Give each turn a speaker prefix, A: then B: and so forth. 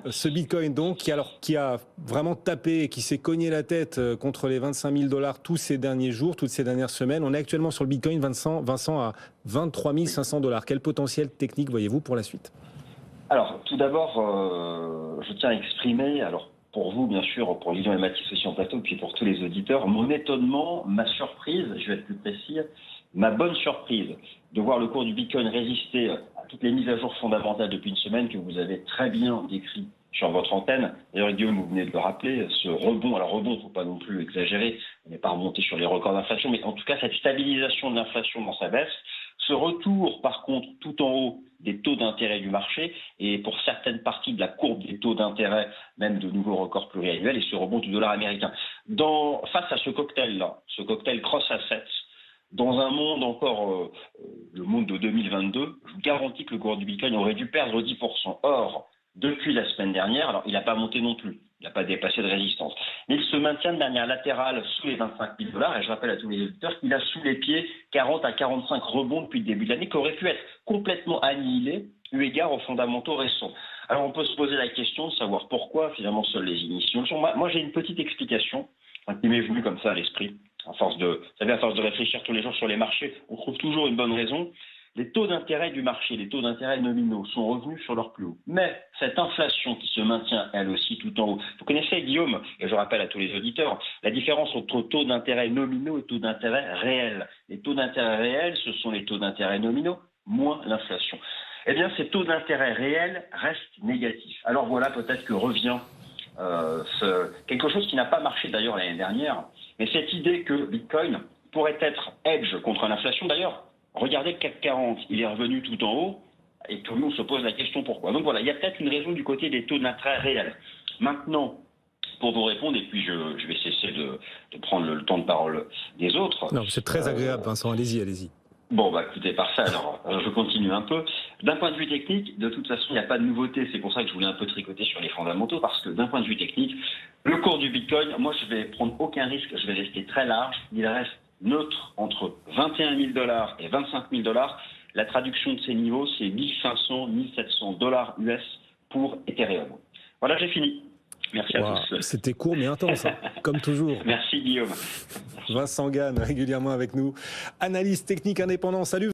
A: Ce Bitcoin donc, qui a vraiment tapé, qui s'est cogné la tête contre les 25 000 $ tous ces derniers jours, toutes ces dernières semaines. On est actuellement sur le Bitcoin, Vincent, à 23 500 $. Quel potentiel technique voyez-vous pour la suite?
B: Alors, tout d'abord, je tiens à exprimer, alors pour vous, bien sûr, pour Lilian et Mathis aussi en plateau, puis pour tous les auditeurs, mon étonnement, ma surprise, je vais être plus précis, ma bonne surprise de voir le cours du Bitcoin résister à toutes les mises à jour fondamentales depuis une semaine que vous avez très bien décrit sur votre antenne. D'ailleurs, Guillaume, vous venez de le rappeler, ce rebond, alors rebond, il ne faut pas non plus exagérer, on n'est pas remonté sur les records d'inflation, mais en tout cas, cette stabilisation de l'inflation dans sa baisse, ce retour, par contre, tout en haut des taux d'intérêt du marché et pour certaines parties de la courbe des taux d'intérêt, même de nouveaux records pluriannuels, et ce rebond du dollar américain. Face à ce cocktail-là, ce cocktail cross-assets, dans un monde encore, le monde de 2022, je vous garantis que le cours du Bitcoin aurait dû perdre 10%. Or, depuis la semaine dernière, alors il n'a pas monté non plus, il n'a pas dépassé de résistance, mais il se maintient de manière latérale sous les 25 000 $, et je rappelle à tous les auditeurs qu'il a sous les pieds 40 à 45 rebonds depuis le début de l'année, qui auraient pu être complètement annihilés eu égard aux fondamentaux récents. Alors on peut se poser la question de savoir pourquoi finalement seuls les initiaux sont. Moi j'ai une petite explication qui m'est venue comme ça à l'esprit, à force de réfléchir tous les jours sur les marchés, on trouve toujours une bonne raison. Les taux d'intérêt du marché, les taux d'intérêt nominaux sont revenus sur leur plus haut. Mais cette inflation qui se maintient elle aussi tout en haut. Vous connaissez, Guillaume, et je rappelle à tous les auditeurs, la différence entre taux d'intérêt nominaux et taux d'intérêt réels. Les taux d'intérêt réels, ce sont les taux d'intérêt nominaux moins l'inflation. Eh bien, ces taux d'intérêt réels restent négatifs. Alors voilà, peut-être que revient quelque chose qui n'a pas marché d'ailleurs l'année dernière, mais cette idée que Bitcoin pourrait être hedge contre l'inflation. D'ailleurs, regardez le CAC 40, il est revenu tout en haut, et tout le monde se pose la question pourquoi. Donc voilà, il y a peut-être une raison du côté des taux d'intérêt réels. Maintenant, pour vous répondre, et puis je vais cesser de prendre le temps de parole des autres.
A: Non, c'est très agréable, Vincent, allez-y.
B: Bon, écoutez, par ça, alors, je continue un peu. D'un point de vue technique, de toute façon, il n'y a pas de nouveauté. C'est pour ça que je voulais un peu tricoter sur les fondamentaux, parce que d'un point de vue technique, le cours du Bitcoin, moi, je vais prendre aucun risque, je vais rester très large. Il reste neutre entre 21 000 $ et 25 000 $. La traduction de ces niveaux, c'est 1500, 1700 $ US pour Ethereum. Voilà, j'ai fini. Merci à tous.
A: C'était court mais intense, comme toujours.
B: Merci Guillaume.
A: Vincent Gane, régulièrement avec nous. Analyse technique indépendant, salut.